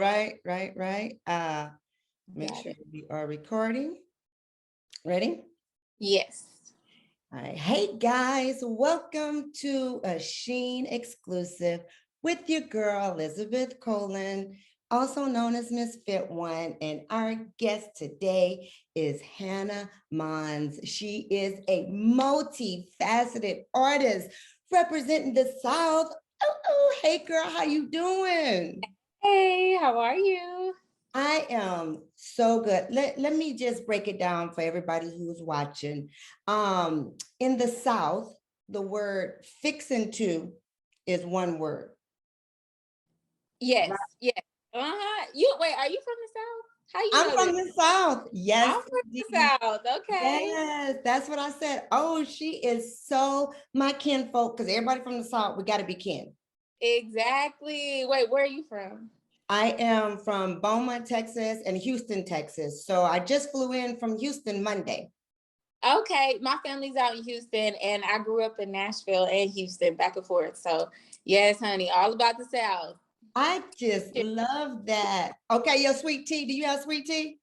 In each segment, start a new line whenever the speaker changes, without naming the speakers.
right. Make
Got
sure
it.
we are recording. Ready?
Yes.
All right. Hey guys, welcome to a Sheen exclusive with your girl, Elizabeth Colin, also known as Miss Fit One. And our guest today is Hannah Monds. She is a multifaceted artist representing the South. Hey girl, how you doing?
Hey, how are you?
I am so good. Let me just break it down for everybody who's watching. In the South, the word fixing to is one word.
Yes,
Right.
yes. You wait, are you from the South? How you
I'm
know this?
from the South. Yes,
I'm from the
indeed.
South. Okay.
Yes, that's what I said. Oh, she is so my kinfolk, because everybody from the South, we got to be kin.
Exactly. Wait, where are you from?
I am from Beaumont, Texas, and Houston, Texas. So I just flew in from Houston Monday.
Okay, my family's out in Houston and I grew up in Nashville and Houston back and forth. So yes, honey, all about the South.
I just love that. Okay, your sweet tea. Do you have sweet tea?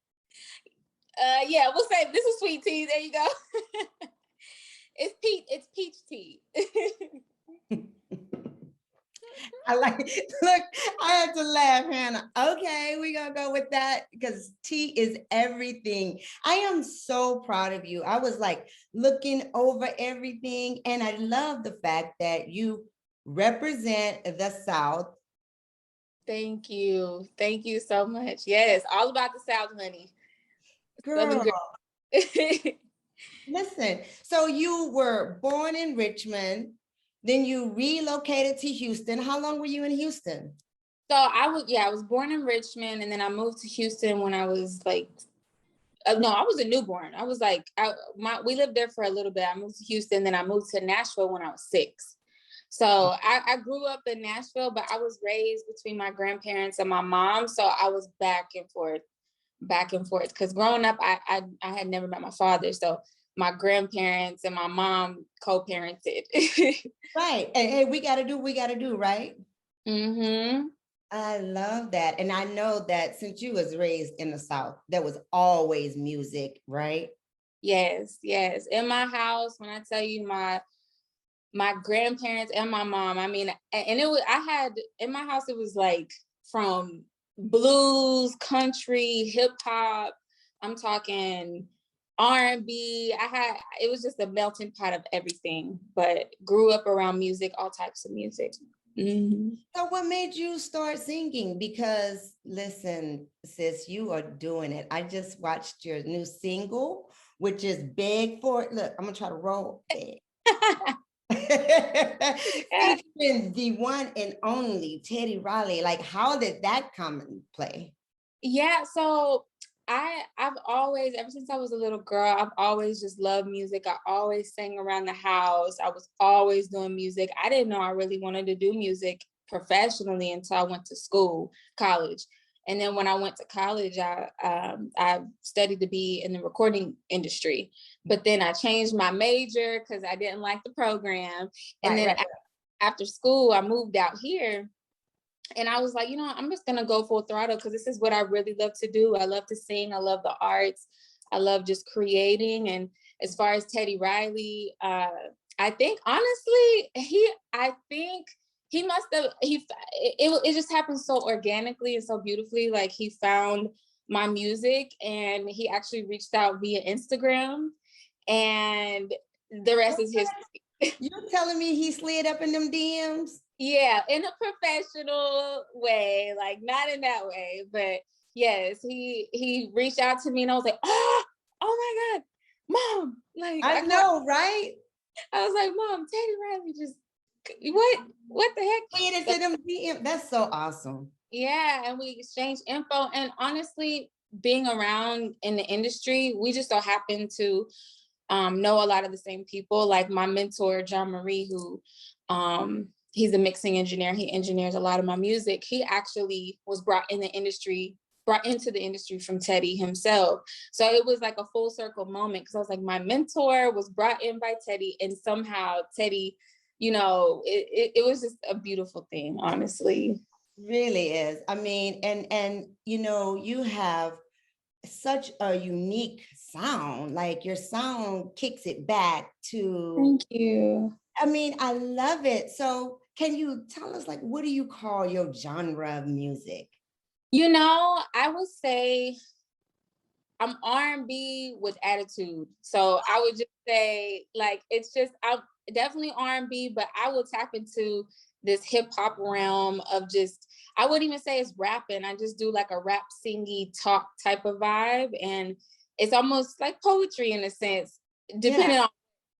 Yeah, we'll say this is sweet tea. There you go. It's peach tea.
I like look, I had to laugh, Hannah. Okay, we're gonna go with that because tea is everything. I am so proud of you. I was like looking over everything, and I love the fact that you represent the South.
Thank you. Thank you so much. Yes, all about the South, honey. Southern
Girl,
girl.
listen. So you were born in Richmond, then you relocated to Houston. How long were you in Houston?
So I was born in Richmond and then I moved to Houston when I was like, no, I was a newborn. I was like, we lived there for a little bit. I moved to Houston, then I moved to Nashville when I was 6. So I grew up in Nashville, but I was raised between my grandparents and my mom. So I was back and forth. Because growing up, I had never met my father. So my grandparents and my mom co-parented.
Right. And hey, we got to do, right?
Mm-hmm.
I love that. And I know that since you was raised in the South, there was always music, right?
Yes, yes. In my house, when I tell you my grandparents and my mom, I mean, and it was in my house, it was like from blues, country, hip hop. I'm talking R&B. It was just a melting pot of everything, but grew up around music, all types of music. Mm-hmm.
So what made you start singing? Because listen, sis, you are doing it. I just watched your new single, which is Big for It. Look, I'm gonna try to roll it. Featuring the one and only Teddy Riley. Like, how did that come and play?
Yeah, so I've always, ever since I was a little girl, I've always just loved music. I always sang around the house. I was always doing music. I didn't know I really wanted to do music professionally until I went to college. And then when I went to college, I studied to be in the recording industry. But then I changed my major because I didn't like the program. And then after school, I moved out here. And I was like, I'm just going to go full throttle because this is what I really love to do. I love to sing. I love the arts. I love just creating. And as far as Teddy Riley, I think honestly, I think he must have, it just happened so organically and so beautifully. Like he found my music and he actually reached out via Instagram and the rest is history.
You're telling me he slid up in them DMs?
Yeah, in a professional way, like not in that way, but yes, he reached out to me and I was like, oh my God, Mom. Like
I know, right?
I was like, Mom, Teddy Riley just what the heck?
Slid into them DMs. That's so awesome.
Yeah, and we exchanged info. And honestly, being around in the industry, we just so happen to know a lot of the same people. Like my mentor, John Marie, who he's a mixing engineer. He engineers a lot of my music. He actually was brought into the industry from Teddy himself. So it was like a full circle moment because I was like, my mentor was brought in by Teddy, and somehow Teddy, it was just a beautiful thing, honestly.
Really is. I mean, and you know, you have such a unique sound. Like your sound kicks it back to,
Thank you.
I mean, I love it. So can you tell us, like, what do you call your genre of music?
You know, I would say I'm R&B with attitude. So I would just say like it's just I'm definitely R&B, but I will tap into this hip hop realm of just I wouldn't even say it's rapping. I just do like a rap singy talk type of vibe. And it's almost like poetry in a sense,
Yeah.
depending on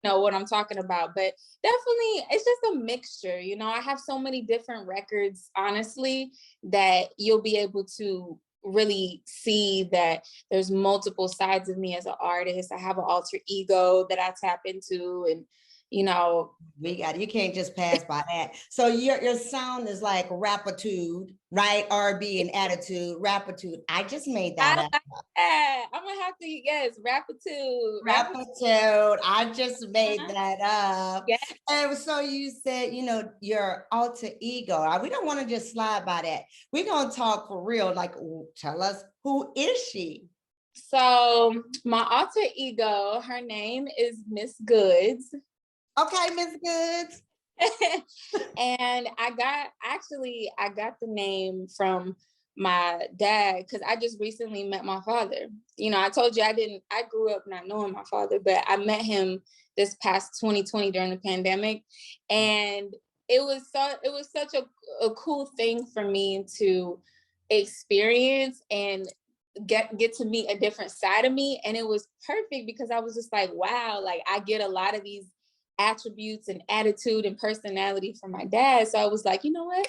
know what I'm talking about. But definitely it's just a mixture. You know, I have so many different records, honestly, that you'll be able to really see that there's multiple sides of me as an artist. I have an alter ego that I tap into, and you know,
We got it. You can't just pass by that. So your sound is like rapitude, right? R&B and attitude, rapitude. I just made
I
that up.
like that. I'm gonna have to yes, rapitude, rapitude.
Rapitude. I just made that up.
Yeah.
And so you said, you know, your alter ego. We don't want to just slide by that. We're gonna talk for real. Like, tell us, who is she?
So my alter ego, her name is Miss Goods.
Okay, Miss Goods.
And I got the name from my dad because I just recently met my father. You know, I told you I grew up not knowing my father, but I met him this past 2020 during the pandemic. And it was such a cool thing for me to experience and get to meet a different side of me. And it was perfect because I was just like, wow, like I get a lot of these attributes and attitude and personality from my dad. So I was like, you know what?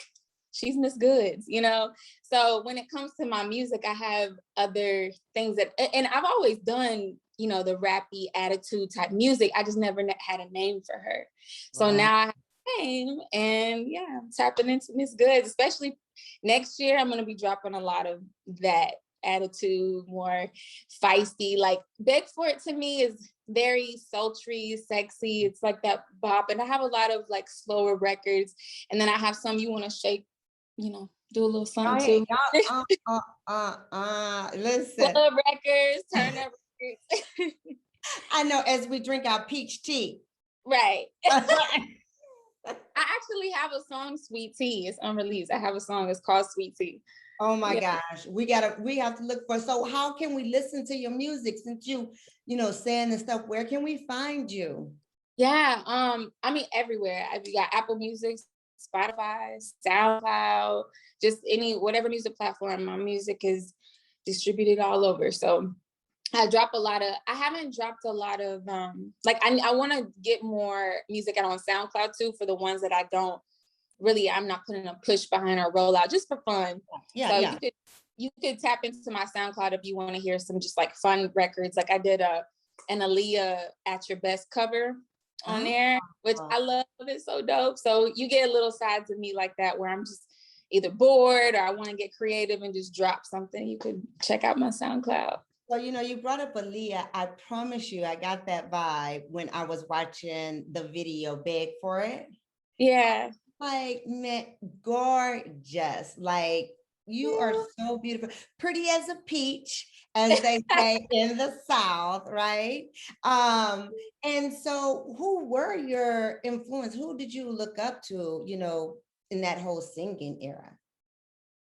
She's Miss Goods, you know? So when it comes to my music, I have other things that, and I've always done, you know, the rappy attitude type music. I just never had a name for her. So
Wow.
now I have a name, and yeah, I'm tapping into Miss Goods, especially next year. I'm going to be dropping a lot of that attitude, more feisty. Like Beg For It to me is very sultry, sexy. It's like that bop. And I have a lot of like slower records. And then I have some you want to shake, you know, do a little something
Hey,
too.
listen.
Club records, turn up records.
I know as we drink our peach tea.
Right. I actually have a song, Sweet Tea. It's unreleased. I have a song, it's called Sweet Tea.
Oh my
Yeah.
gosh, we have to look for. So how can we listen to your music since you know, saying and stuff? Where can we find you?
Yeah, I mean everywhere. You got Apple Music, Spotify, SoundCloud, just any whatever music platform. My music is distributed all over. So I haven't dropped a lot of like I want to get more music out on SoundCloud too for the ones that I don't really, I'm not putting a push behind or roll out just for fun.
Yeah,
So
yeah.
you could tap into my SoundCloud if you want to hear some just like fun records. Like I did an Aaliyah At Your Best cover on
Oh,
there, which I love. It's so dope. So you get little sides of me like that where I'm just either bored or I want to get creative and just drop something. You could check out my SoundCloud.
well, you know, you brought up Aaliyah. I promise you, I got that vibe when I was watching the video Beg For It.
Yeah.
Like, man, gorgeous. Like, you are so beautiful, pretty as a peach, as they say in the South, right? Um, and so who were your influence? Who did you look up to, you know, in that whole singing era?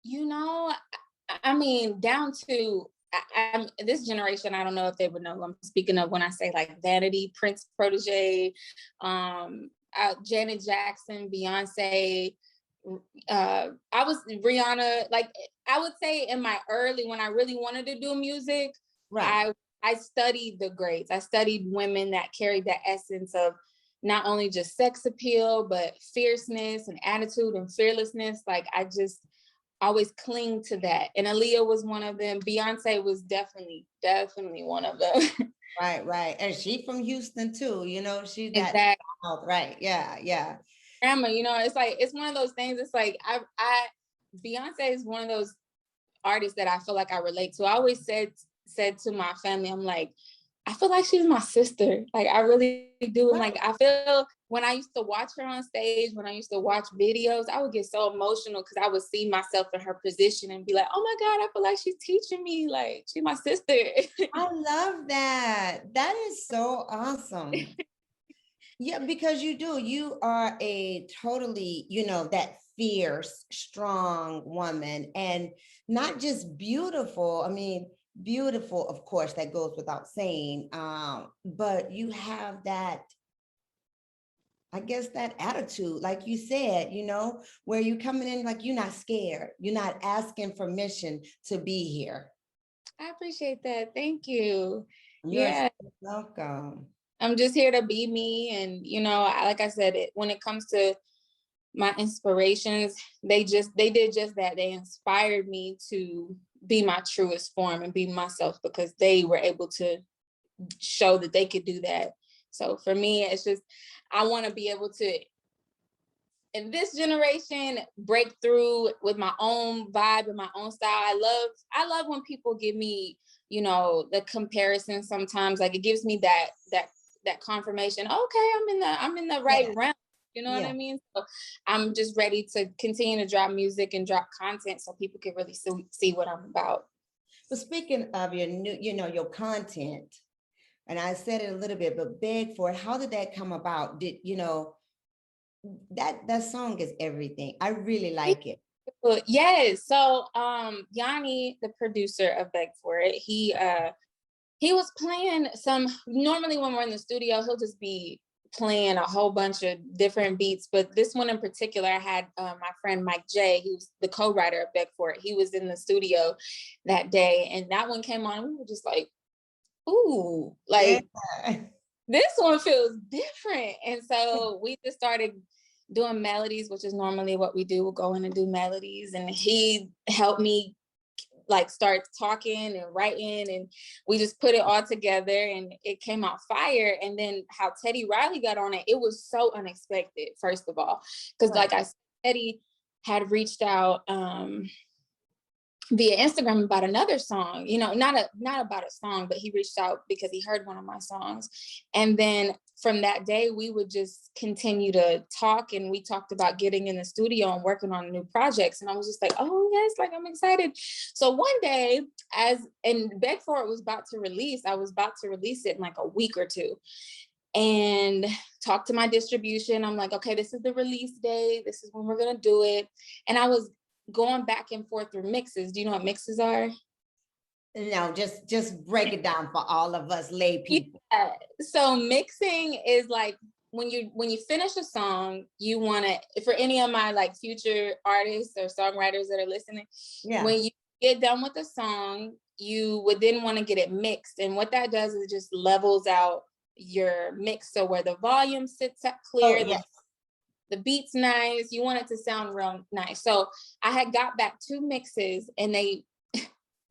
You know, I mean, down to this generation, I don't know if they would know who I'm speaking of when I say like Vanity, Prince protege, Janet Jackson, Beyonce. I was Rihanna. Like I would say in my early, when I really wanted to do music,
Right.
I studied the greats. I studied women that carried that essence of not only just sex appeal, but fierceness and attitude and fearlessness. Like I just always cling to that. And Aaliyah was one of them. Beyonce was definitely one of them.
Right, right. And she from Houston too, you know, she's that
Exactly.
South, right. Yeah, yeah.
Grandma, you know, it's like it's one of those things. It's like I Beyonce is one of those artists that I feel like I relate to. I always said to my family, I'm like, I feel like she's my sister. Like I really do. And
Right.
like I feel when I used to watch her on stage, when I used to watch videos, I would get so emotional because I would see myself in her position and be like, oh my God, I feel like she's teaching me. Like, she's my sister.
I love that. That is so awesome. Yeah, because you are a totally, that fierce, strong woman, and not just beautiful. I mean, beautiful, of course, that goes without saying. But you have that, I guess, that attitude, like you said, where you coming in like you're not scared. You're not asking permission to be here.
I appreciate that. Thank you.
You're
Yeah.
so welcome.
I'm just here to be me. And, like I said, when it comes to my inspirations, they did just that. They inspired me to be my truest form and be myself because they were able to show that they could do that. So for me, it's just, I want to be able to, in this generation, break through with my own vibe and my own style. I love when people give me, the comparison sometimes. Like, it gives me that confirmation. Okay, I'm in the right
Yeah,
realm. You know what I
yeah.
mean? So I'm just ready to continue to drop music and drop content so people can really see what I'm about.
But speaking of your new, your content, and I said it a little bit, but beg for it. How did that come about? Did that song is everything. I really like it.
Yes. So Yanni, the producer of Beg For It, he was playing some, normally when we're in the studio, he'll just be playing a whole bunch of different beats. But this one in particular, I had my friend Mike J, who's the co-writer of Beg For It. He was in the studio that day, and that one came on. We were just like, ooh,
Yeah.
like this one feels different. And so we just started doing melodies, which is normally what we do. We'll go in and do melodies. And he helped me like start talking and writing, and we just put it all together and it came out fire. And then how Teddy Riley got on it, it was so unexpected, first of all, because
Right.
like I said, Teddy had reached out via Instagram about another song, not about a song, but he reached out because he heard one of my songs. And then from that day, we would just continue to talk, and we talked about getting in the studio and working on new projects. And I was just like, oh yes, like I'm excited. So one day, and Beg For It was about to release, I was about to release it in like a week or two, and talk to my distribution. I'm like, okay, this is the release day. This is when we're gonna do it. And I was going back and forth through mixes. Do you know what mixes are?
No, just break it down for all of us lay people.
Yeah. So mixing is like when you finish a song, you want to, for any of my like future artists or songwriters that are listening,
Yeah.
when you get done with the song, you would then want to get it mixed. And what that does is it just levels out your mix. So where the volume sits up
Oh,
clear,
yes.
the beat's nice, you want it to sound real nice. So I had got back two mixes, and they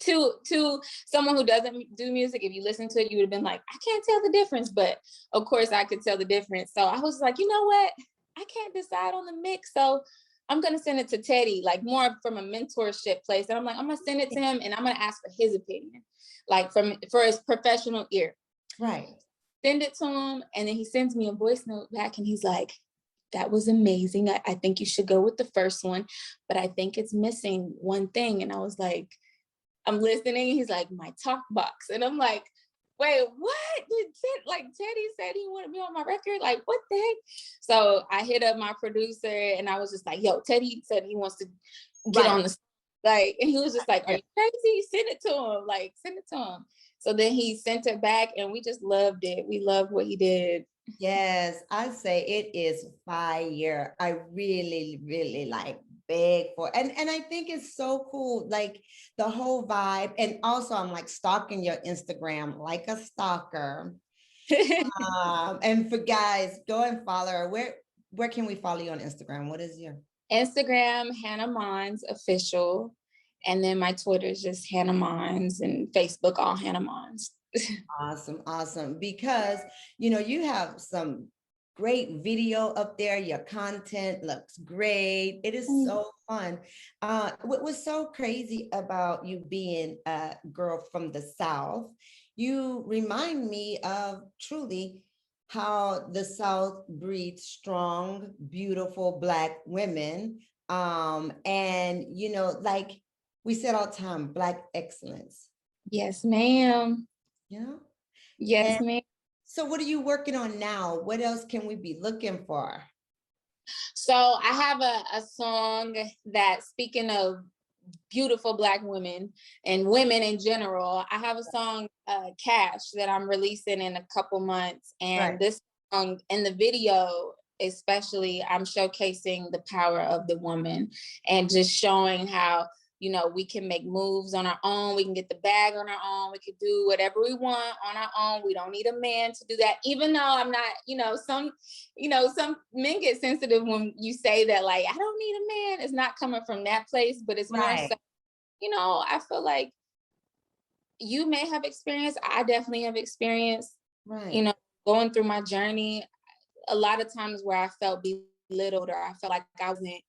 to someone who doesn't do music, if you listen to it, you would have been like, I can't tell the difference. But of course I could tell the difference. So I was like, you know what? I can't decide on the mix. So I'm gonna send it to Teddy, like more from a mentorship place. And I'm like, I'm gonna send it to him and I'm gonna ask for his opinion, like for his professional ear.
Right.
Send it to him, and then he sends me a voice note back, and he's like, that was amazing. I think you should go with the first one, but I think it's missing one thing. And I was like, I'm listening. He's like, my talk box. And I'm like, wait, what? Teddy said he wanted me on my record? Like, what the heck? So I hit up my producer, and I was just like, yo, Teddy said he wants to get
Right.
on the, like, and he was just like, are
Yeah.
you crazy? Send it to him. Like, send it to him. So then he sent it back, and we just loved it. We loved what he did.
Yes, I say it is fire. I really, really like beg for, and I think it's so cool, like the whole vibe. And also I'm like stalking your Instagram like a stalker. And for guys, go and follow her. Where can we follow you on Instagram? What is your
Instagram, Hannah Monds official. And then my Twitter is just Hannah Monds, and Facebook, all Hannah Monds.
awesome, awesome? Because you have some great video up there. Your content looks great. It is so fun. What was so crazy about you being a girl from the South, you remind me of truly how the South breeds strong, beautiful Black women. And, like we said all the time, Black excellence,
Yes, ma'am.
you know? And
Yes, ma'am.
so what are you working on now? What else can we be looking for?
So I have a song that, speaking of beautiful Black women and women in general, I have a song, Cash, that I'm releasing in a couple months.
Right.
And this song, in the video especially, I'm showcasing the power of the woman and just showing how, we can make moves on our own. We can get the bag on our own. We can do whatever we want on our own. We don't need a man to do that. Even though I'm not, some men get sensitive when you say that, like, I don't need a man. It's not coming from that place, but it's more
Right.
so, I feel like you may have experience. I definitely have experience,
Right.
going through my journey. A lot of times where I felt belittled, or I felt like I wasn't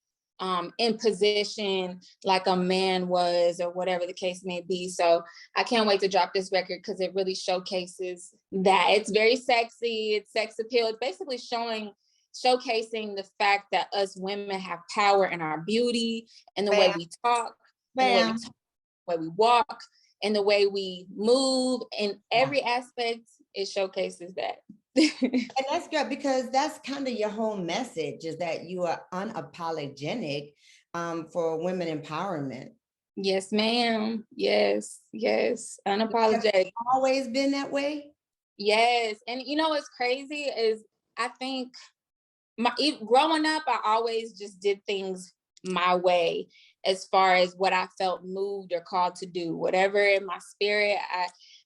in position like a man was, or whatever the case may be. So I can't wait to drop this record because it really showcases that. It's very sexy. It's sex appeal. It's basically showcasing the fact that us women have power in our beauty, and the way
Bam,
we talk, and the way we
bam.
talk, the way we walk, and the way we move. In
Yeah.
every aspect, it showcases that.
And that's good because that's kind of your whole message is that you are unapologetic for women empowerment.
Yes, ma'am. Yes, yes.
Have
Unapologetic.
always been that way?
Yes. And what's crazy is, I think growing up, I always just did things my way, as far as what I felt moved or called to do. Whatever in my spirit,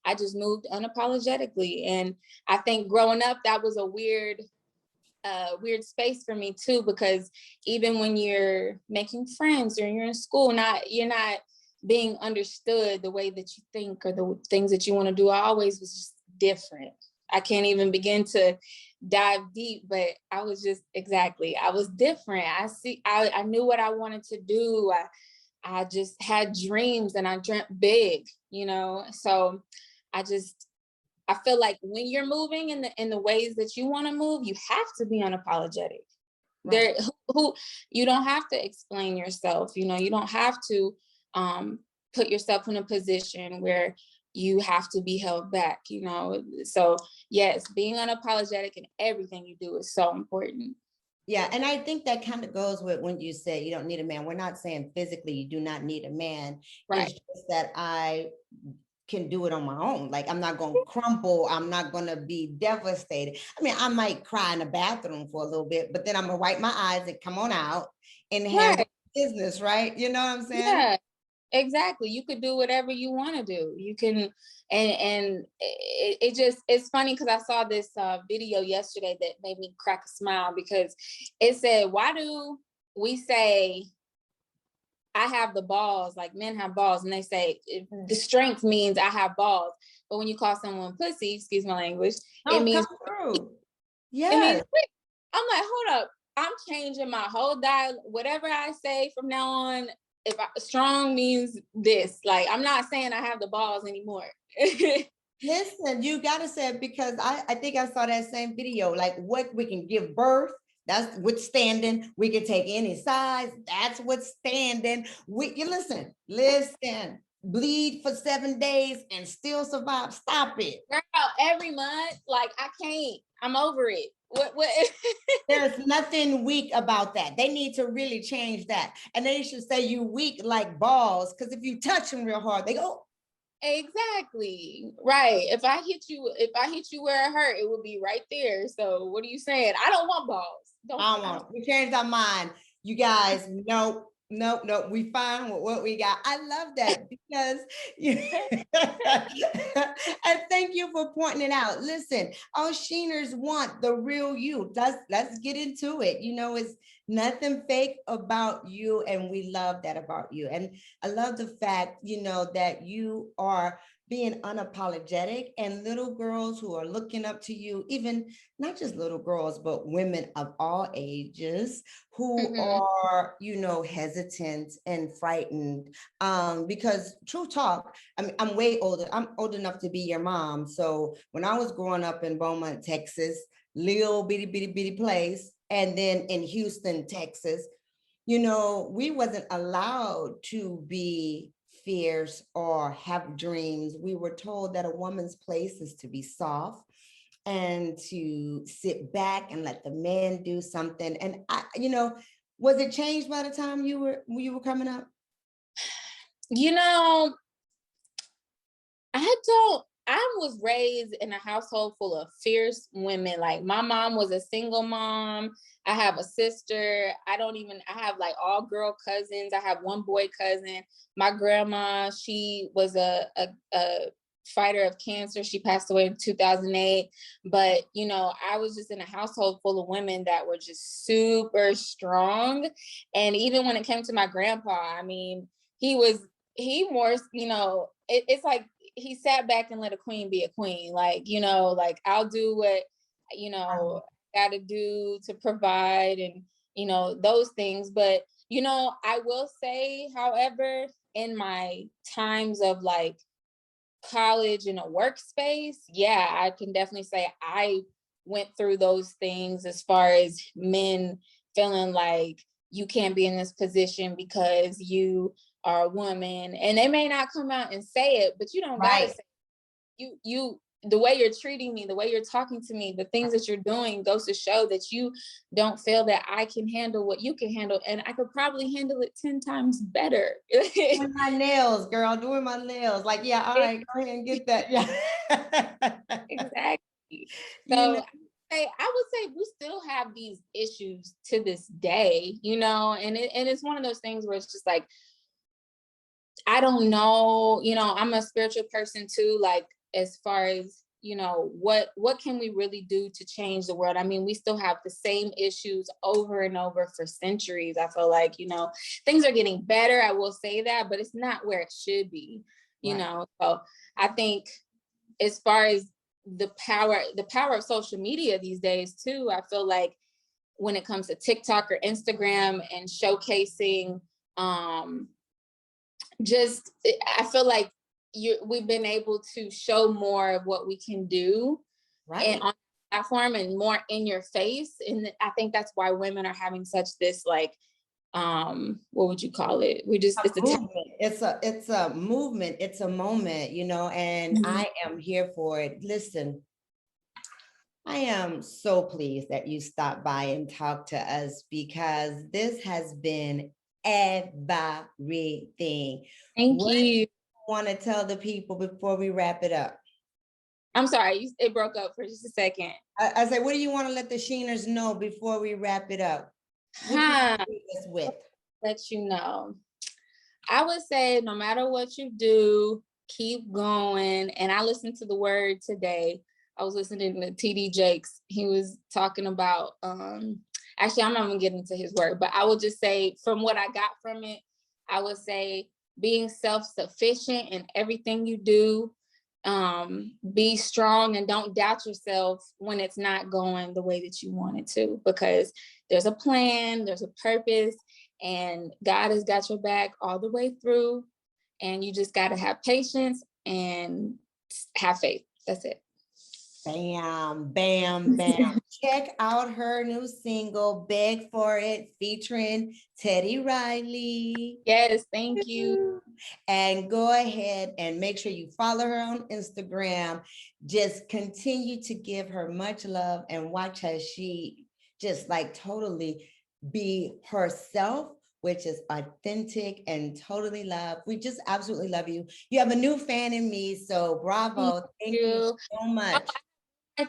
I just moved unapologetically. And I think growing up, that was a weird space for me too, because even when you're making friends or you're in school, you're not being understood the way that you think or the things that you want to do. I always was just different. I can't even begin to dive deep, but I was just, I was different. I knew what I wanted to do. I just had dreams and I dreamt big, so I just, I feel like when you're moving in the ways that you want to move, you have to be unapologetic.
Right.
There, who you don't have to explain yourself. You don't have to put yourself in a position where you have to be held back. So yes, being unapologetic in everything you do is so important.
Yeah, and I think that kind of goes with when you say you don't need a man. We're not saying physically you do not need a man.
Right.
It's just that I can do it on my own. Like I'm not going to crumple. I'm not going to be devastated. I mean, I might cry in the bathroom for a little bit, but then I'm going to wipe my eyes and come on out and handle
Right.
business, right? You know what I'm saying?
Yeah. Exactly. You could do whatever you want to do. You can, and it's funny because I saw this video yesterday that made me crack a smile, because it said, why do we say I have the balls, like men have balls, and they say the strength means I have balls. But when you call someone pussy, excuse my language, it
Oh, come
means
through.
it means
Yes.
I'm like, hold up, I'm changing my whole dial. Whatever I say from now on, strong means this. Like, I'm not saying I have the balls anymore.
Listen, you got to say it because I think I saw that same video. Like what we can give birth, that's withstanding. We can take any size, that's withstanding. You listen, bleed for 7 days and still survive. Stop it.
Girl, every month, like, I can't. I'm over it. What?
There's nothing weak about that. They need to really change that. And they should say you weak like balls, because if you touch them real hard, they go.
Exactly. Right. If I hit you where it hurt, it will be right there. So what are you saying? I don't want balls.
I want. We changed our mind. You guys, nope, nope, nope. We fine with what we got. I love that because and thank you for pointing it out. Listen, all Sheeners want the real you. Let's get into it. It's nothing fake about you, and we love that about you. And I love the fact, that you are being unapologetic, and little girls who are looking up to you, even not just little girls, but women of all ages who
Mhm.
are, hesitant and frightened. Because true talk, I mean, I'm way older. I'm old enough to be your mom. So when I was growing up in Beaumont, Texas, little bitty place. And then in Houston, Texas, you know, we wasn't allowed to be fierce or have dreams. We were told that a woman's place is to be soft and to sit back and let the man do something. And I, you know, was it changed by the time you were coming up?
You know, I was raised in a household full of fierce women. Like my mom was a single mom. I have a sister. I have like all girl cousins. I have one boy cousin. My grandma, she was a fighter of cancer. She passed away in 2008. But, you know, I was just in a household full of women that were just super strong. And even when it came to my grandpa, I mean, he more, you know, it's like, he sat back and let a queen be a queen. Like, you know, like I'll do what, you know, got to do to provide and, you know, those things. But, you know, I will say, however, in my times of like college in a workspace, yeah, I can definitely say I went through those things as far as men feeling like you can't be in this position because you are a woman, and they may not come out and say it, but you don't gotta
Right.
say you the way you're treating me, the way you're talking to me, the things that you're doing goes to show that you don't feel that I can handle what you can handle, and I could probably handle it 10 times better.
Doing my nails, girl, doing my nails. Like, yeah, all right, go ahead and get that. Yeah.
Exactly.
You know,
So I would say we still have these issues to this day, you know, and it's one of those things where it's just like, I don't know, you know, I'm a spiritual person too, like as far as, you know, what can we really do to change the world? I mean, we still have the same issues over and over for centuries. I feel like, you know, things are getting better, I will say that, but it's not where it should be, you
right.
know. So I think as far as the power of social media these days too, I feel like when it comes to TikTok or Instagram and showcasing, um just I feel like we've been able to show more of what we can do and
Right.
on the platform and more in your face. And I think that's why women are having such this like what would you call it?
A
It's a
movement. It's a movement. It's a moment, you know, and
Mhm.
I am here for it. Listen, I am so pleased that you stopped by and talked to us because this has been everything.
Thank
What do
you.
you want to tell the people before we wrap it up?
I'm sorry, it broke up for just a second.
I say, what do you want to let the Sheeners know before we wrap it up? What do you want
Huh.
to leave us with?
Let you know. I would say no matter what you do, keep going. And I listened to the word today. I was listening to TD Jakes. He was talking about actually I'm not gonna get into his word, but I would just say from what I got from it, I would say being self-sufficient in everything you do. Be strong and don't doubt yourself when it's not going the way that you want it to, because there's a plan, there's a purpose, and God has got your back all the way through. And you just got to have patience and have faith. That's it.
Bam, bam, bam. Check out her new single, Beg for It, featuring Teddy Riley.
Yes, thank you.
And go ahead and make sure you follow her on Instagram. Just continue to give her much love and watch her. She just like totally be herself, which is authentic and totally love. We just absolutely love you. You have a new fan in me. So
Thank
bravo. Thank you
you.
so
Oh,
much.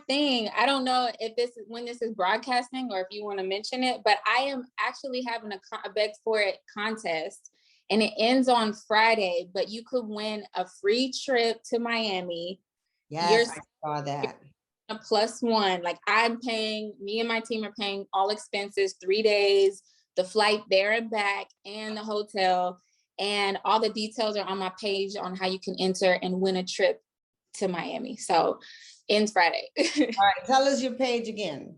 thing. I don't know if this is when this is broadcasting or if you want to mention it, but I am actually having a Beg for It contest, and it ends on Friday. But you could win a free trip to Miami. You're
Yes, I saw that.
a plus one. Like me and my team are paying all expenses, 3 days, the flight there and back, and the hotel. And all the details are on my page on how you can enter and win a trip to Miami. So ends Friday.
All right, tell us your page again.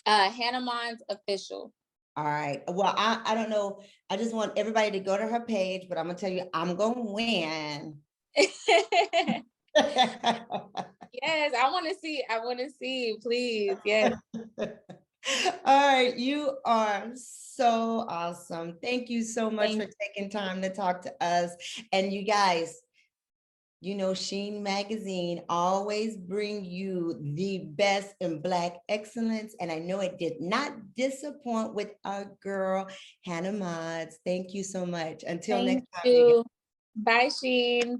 Hannah Monds official.
All right. Well, I don't know. I just want everybody to go to her page, but I'm gonna tell you, I'm gonna win.
Yes, I want to see. I want to see. Please, yes.
All right, you are so awesome. Thank you so much for
Thank
taking time to talk to us. And you guys, you know, Sheen Magazine always bring you the best in Black excellence. And I know it did not disappoint with our girl, Hannah Monds. Thank you so much. Until
thank
next time, you guys.
you. Bye, Sheen.